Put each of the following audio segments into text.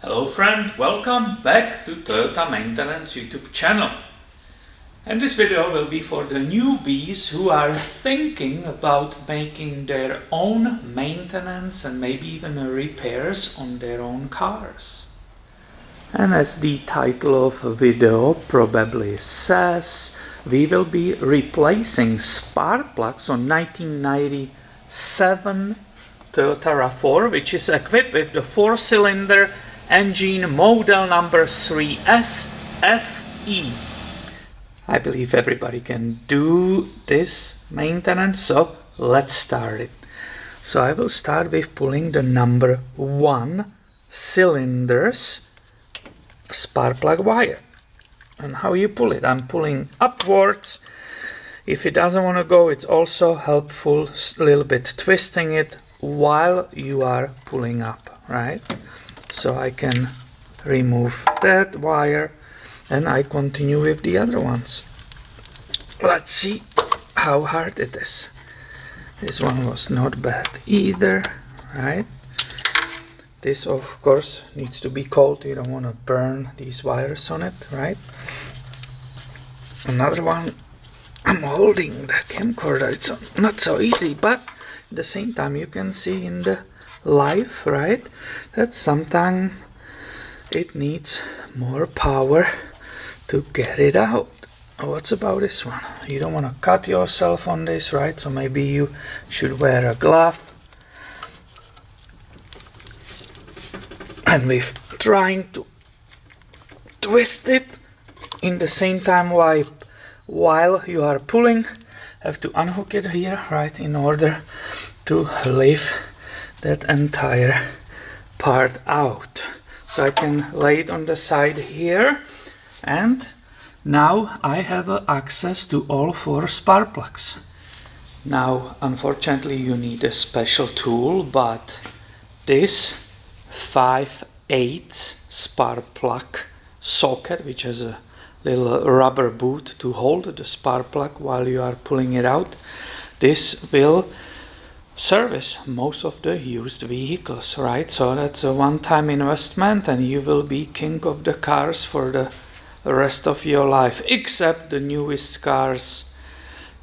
Hello friend, welcome back to Toyota Maintenance YouTube channel. And this video will be for the newbies who are thinking about making their own maintenance and maybe even repairs on their own cars. And as the title of the video probably says, we will be replacing spark plugs on 1997 Toyota RAV4, which is equipped with the 4-cylinder engine model number 3SFE. I believe everybody can do this maintenance, so let's start it. So I will start with pulling the number 1 cylinders spark plug wire. And how you pull it? I'm pulling upwards. If it doesn't want to go, it's also helpful a little bit twisting it while you are pulling up, right? So I can remove that wire and I continue with the other ones. Let's see how hard it is. This one was not bad either, right? This of course needs to be cold. You don't want to burn these wires on it, right? Another one, I'm holding the camcorder. It's not so easy, but at the same time you can see in the life, right, that sometimes it needs more power to get it out. What's about this one? You don't want to cut yourself on this, right? So maybe you should wear a glove. And with trying to twist it in the same time while you are pulling, have to unhook it here, right, in order to lift that entire part out. So I can lay it on the side here, and now I have access to all 4 spark plugs. Now unfortunately you need a special tool, but this 5/8 spark plug socket, which has a little rubber boot to hold the spark plug while you are pulling it out, this will service most of the used vehicles, right? So that's a one-time investment and you will be king of the cars for the rest of your life, except the newest cars,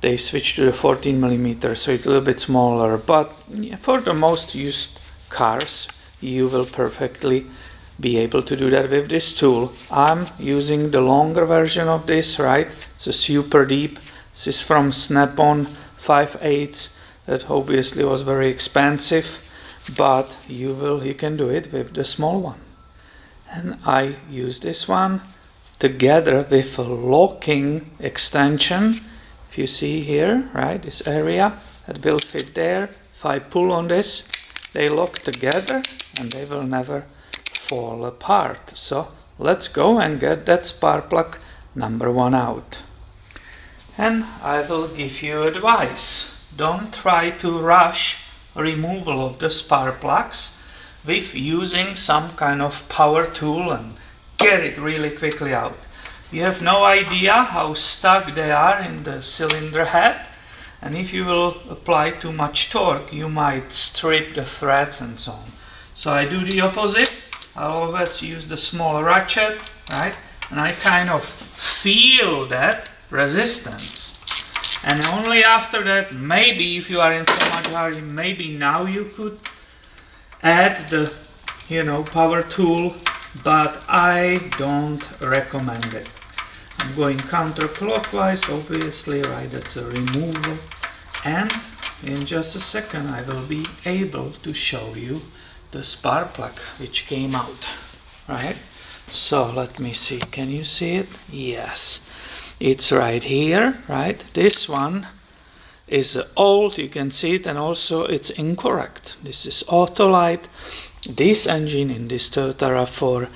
they switch to the 14mm, so it's a little bit smaller, but for the most used cars you will perfectly be able to do that with this tool. I'm using the longer version of this, right? It's a super deep. This is from Snap-on 5/8. That obviously was very expensive, but you can do it with the small one. And I use this one together with a locking extension. If you see here, right, this area that will fit there. If I pull on this, they lock together and they will never fall apart. So let's go and get that spark plug number 1 out. And I will give you advice. Don't try to rush removal of the spark plugs with using some kind of power tool and get it really quickly out. You have no idea how stuck they are in the cylinder head, and if you will apply too much torque you might strip the threads and so on. So I do the opposite. I always use the small ratchet, right, and I kind of feel that resistance. And only after that, maybe if you are in so much hurry, maybe now you could add the, power tool, but I don't recommend it. I'm going counterclockwise, obviously, right, that's a removal. And in just a second, I will be able to show you the spark plug which came out, right? So let me see, can you see it? Yes. It's right here, right? This one is old, you can see it, and also it's incorrect. This is Autolite. This engine in this Toyota RAV4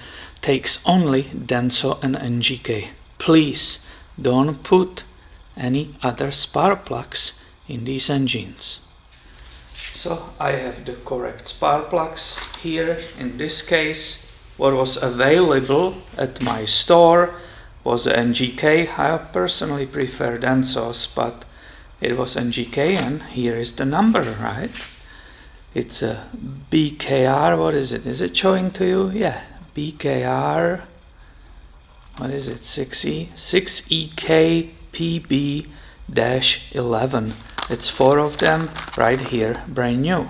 takes only Denso and NGK. Please don't put any other spark plugs in these engines. So I have the correct spark plugs here. In this case, what was available at my store was NGK. I personally prefer Densos, but it was NGK, and here is the number, right? It's a BKR, what is it? Is it showing to you? Yeah, BKR, what is it, 6EKPB-11. It's 4 of them right here, brand new.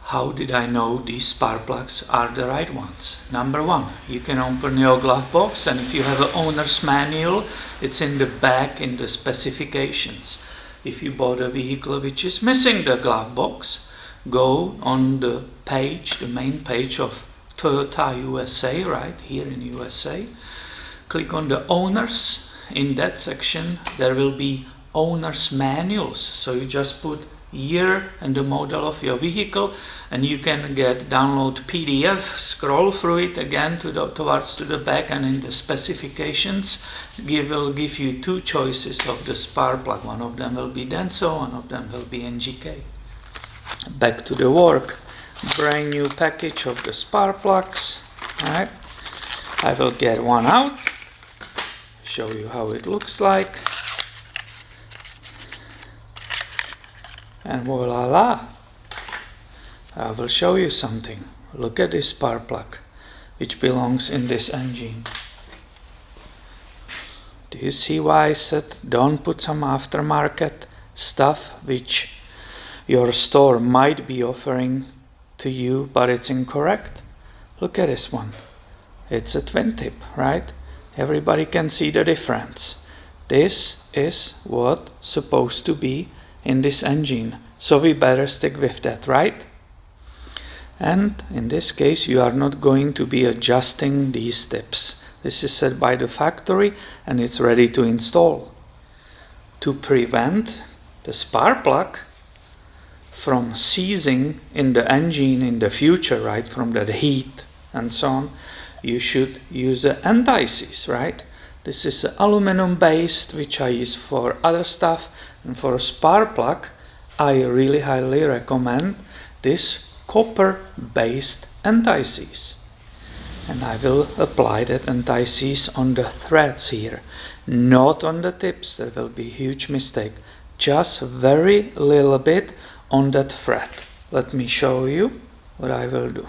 How did I know these spark plugs are the right ones? Number one, you can open your glove box, and if you have an owner's manual, it's in the back in the specifications. If you bought a vehicle which is missing the glove box, go on the page, the main page of Toyota USA, right here in USA. Click on the owners. In that section there will be owner's manuals. So you just put year and the model of your vehicle, and you can download PDF, scroll through it again towards the back, and in the specifications will give you 2 choices of the spark plug. One of them will be Denso, one of them will be NGK. Back to the work. Brand new package of the spark plugs. Alright, I will get one out, show you how it looks like, and voila, I will show you something. Look at this spark plug which belongs in this engine. Do you see why I said don't put some aftermarket stuff which your store might be offering to you, but it's incorrect? Look at this one. It's a twin tip, right? Everybody can see the difference. This is what's supposed to be in this engine, so we better stick with that, right? And in this case you are not going to be adjusting these tips. This is set by the factory and it's ready to install. To prevent the spark plug from seizing in the engine in the future, right, from the heat and so on, you should use an anti-seize, right? This is aluminum based, which I use for other stuff, and for a spark plug I really highly recommend this copper based anti-seize. And I will apply that anti-seize on the threads here, not on the tips. That will be a huge mistake. Just very little bit on that thread. Let me show you what I will do.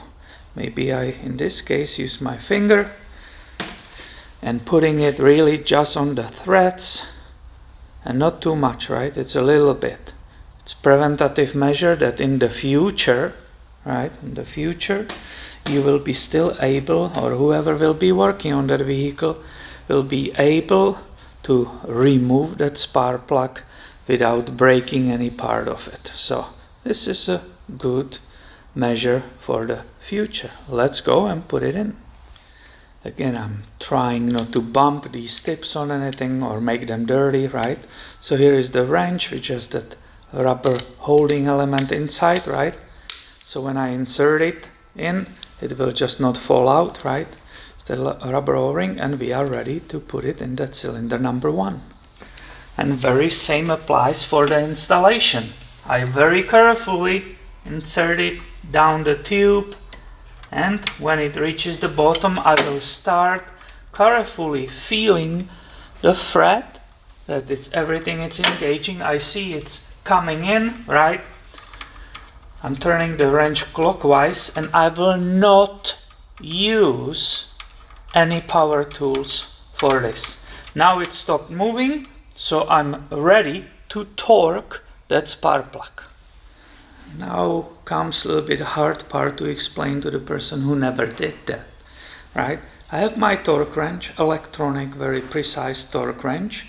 Maybe I, in this case, use my finger and putting it really just on the threads, and not too much, right? It's a little bit. It's preventative measure that in the future, right, in the future, you will be still able, or whoever will be working on that vehicle will be able to remove that spark plug without breaking any part of it. So this is a good measure for the future. Let's go and put it in. Again, I'm trying not to bump these tips on anything or make them dirty, right? So here is the wrench with just that rubber holding element inside, right? So when I insert it in, it will just not fall out, right? It's the rubber O-ring, and we are ready to put it in that cylinder number 1. And very same applies for the installation. I very carefully insert it down the tube, and when it reaches the bottom I will start carefully feeling the thread that everything is engaging. I see it's coming in, right? I'm turning the wrench clockwise, and I will not use any power tools for this. Now it stopped moving, so I'm ready to torque that spark plug. Now comes a little bit hard part to explain to the person who never did that, right? I have my torque wrench, electronic, very precise torque wrench,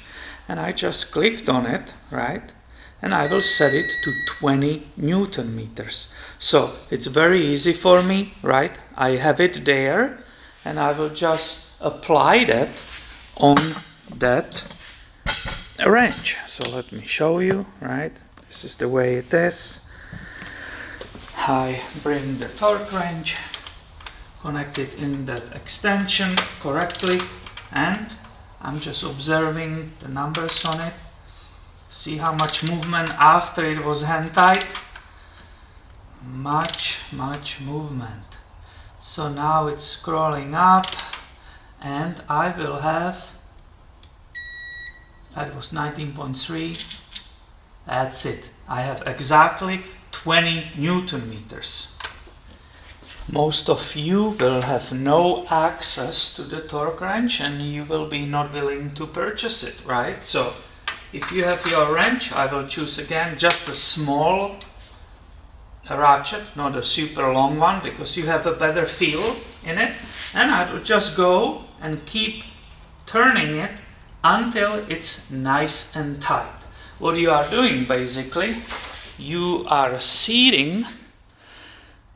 and I just clicked on it, right? And I will set it to 20 Newton meters. So it's very easy for me, right? I have it there, and I will just apply that on that wrench. So let me show you, right? This is the way it is. I bring the torque wrench, connect it in that extension correctly, and I'm just observing the numbers on it. See how much movement after it was hand tight? Much movement. So now it's scrolling up, and I will have, that was 19.3. That's it. I have exactly 20 Newton meters. most of you will have no access to the torque wrench and you will be not willing to purchase it, right? So if you have your wrench, I will choose again just a small ratchet, not a super long one, because you have a better feel in it. And I will just go and keep turning it until it's nice and tight. What you are doing basically, you are seating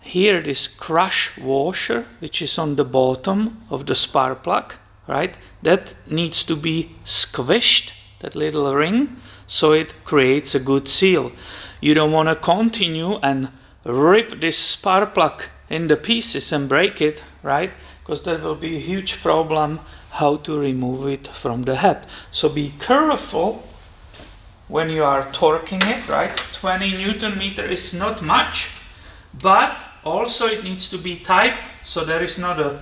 here this crush washer, which is on the bottom of the spark plug, right? That needs to be squished, that little ring, so it creates a good seal. You don't want to continue and rip this spark plug into pieces and break it, right? Because that will be a huge problem how to remove it from the head. So be careful when you are torquing it, right? 20 Newton meter is not much, but also it needs to be tight, so there is not a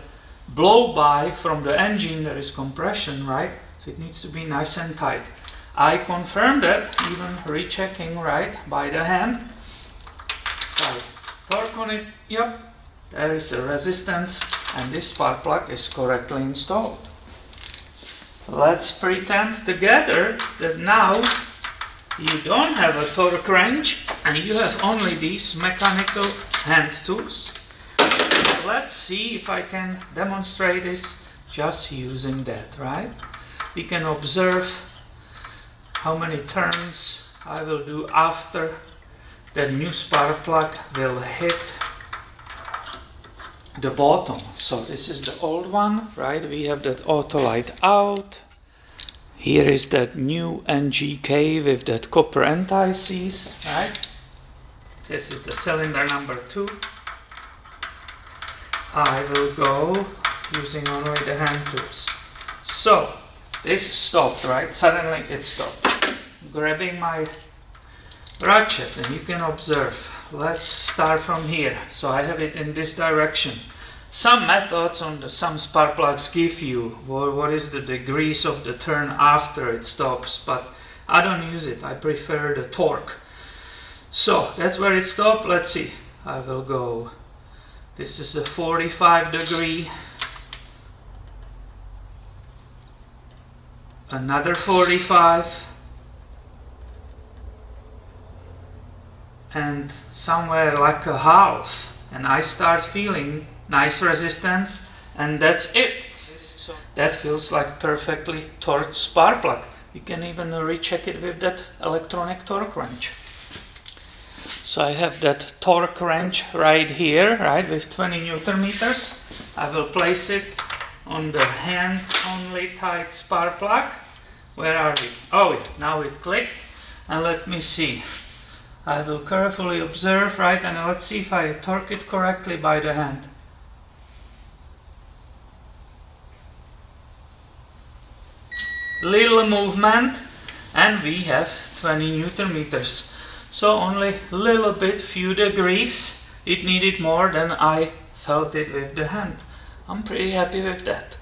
blow-by from the engine, there is compression, right? So it needs to be nice and tight. I confirm that, even rechecking, right, by the hand. I torque on it, yep, there is a resistance, and this spark plug is correctly installed. Let's pretend together that now you don't have a torque wrench and you have only these mechanical hand tools. Let's see if I can demonstrate this just using that, right? We can observe how many turns I will do after the new spark plug will hit the bottom. So this is the old one, right? We have that auto light out. Here is that new NGK with that copper anti-seize, right? This is the cylinder number 2. I will go using only the hand tools. So this stopped, right? Suddenly it stopped. Grabbing my ratchet, and you can observe. Let's start from here. So I have it in this direction. Some methods on some spark plugs give you what is the degrees of the turn after it stops, but I don't use it. I prefer the torque. So that's where it stopped. Let's see. I will go. This is a 45 degree. Another 45. And somewhere like a half. And I start feeling nice resistance, and that's it. So that feels like perfectly torqued spark plug. You can even recheck it with that electronic torque wrench. So I have that torque wrench right here, right, with 20 Newton meters. I will place it on the hand only tight spark plug. Where are we? Oh, now it clicked. And let me see. I will carefully observe, right, and let's see if I torque it correctly by the hand. Little movement, and we have 20 Newton meters. So only little bit, few degrees. It needed more than I felt it with the hand. I'm pretty happy with that.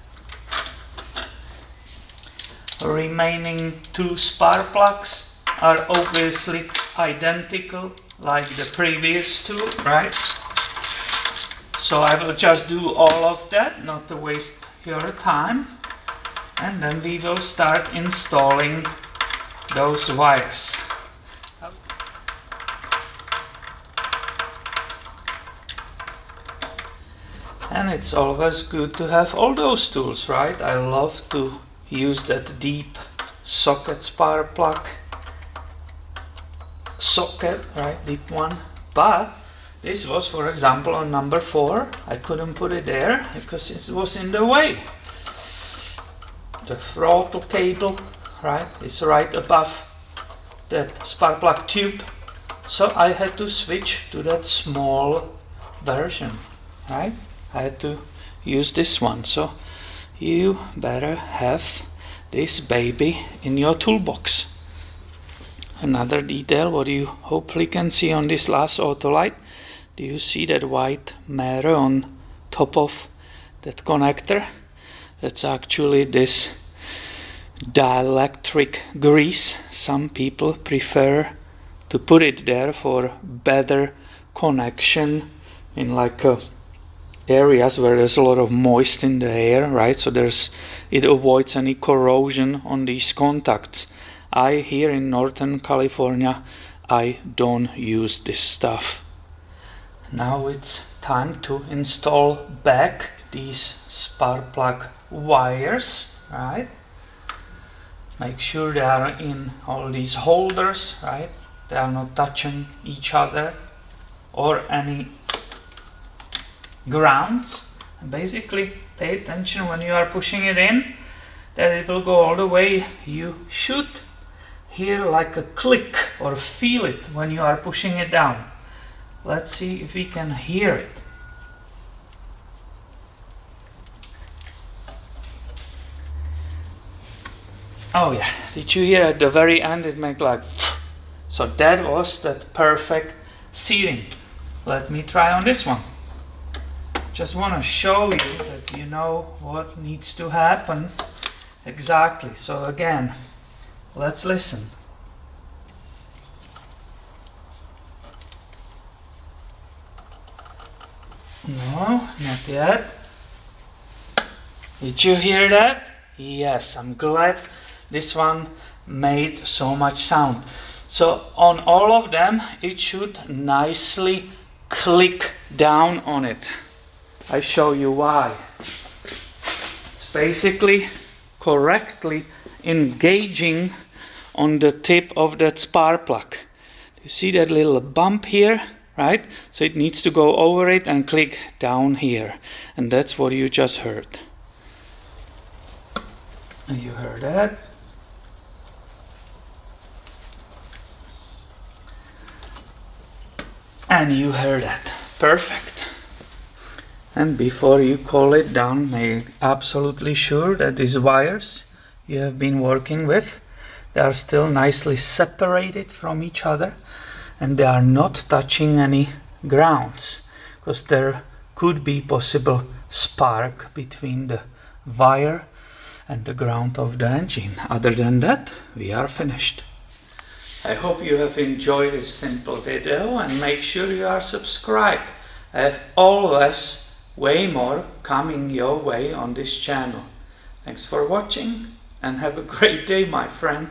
Remaining 2 spark plugs are obviously identical like the previous 2, right? So I will just do all of that, not to waste your time. And then we will start installing those wires. And it's always good to have all those tools, right? I love to use that deep socket spark plug. Socket, right, deep one. But this was, for example, on number 4. I couldn't put it there because it was in the way. The throttle cable, right, is right above that spark plug tube. So I had to switch to that small version, right? I had to use this one. So you better have this baby in your toolbox. Another detail, what you hopefully can see on this last auto light. Do you see that white matter on top of that connector? That's actually this dielectric grease. Some people prefer to put it there for better connection in like a areas where there's a lot of moist in the air, right? So it avoids any corrosion on these contacts. Here in Northern California, I don't use this stuff. Now it's time to install back these spark plug wires, right? Make sure they are in all these holders, right? They are not touching each other or any grounds. And basically pay attention when you are pushing it in that it will go all the way. You should hear like a click or feel it when you are pushing it down. Let's see if we can hear it. Oh yeah, did you hear at the very end it made like, so that was that perfect seating. Let me try on this one. Just want to show you that you know what needs to happen exactly. So again, let's listen. No, not yet. Did you hear that? Yes, I'm glad this one made so much sound. So on all of them, it should nicely click down on it. I show you why. It's basically correctly engaging on the tip of that spark plug. You see that little bump here, right? So it needs to go over it and click down here. And that's what you just heard. You heard that? And you heard that. Perfect. And before you call it down, make absolutely sure that these wires you have been working with, they are still nicely separated from each other and they are not touching any grounds, because there could be possible spark between the wire and the ground of the engine. Other than that, we are finished. I hope you have enjoyed this simple video and make sure you are subscribed. I have always way more coming your way on this channel. Thanks for watching and have a great day, my friend.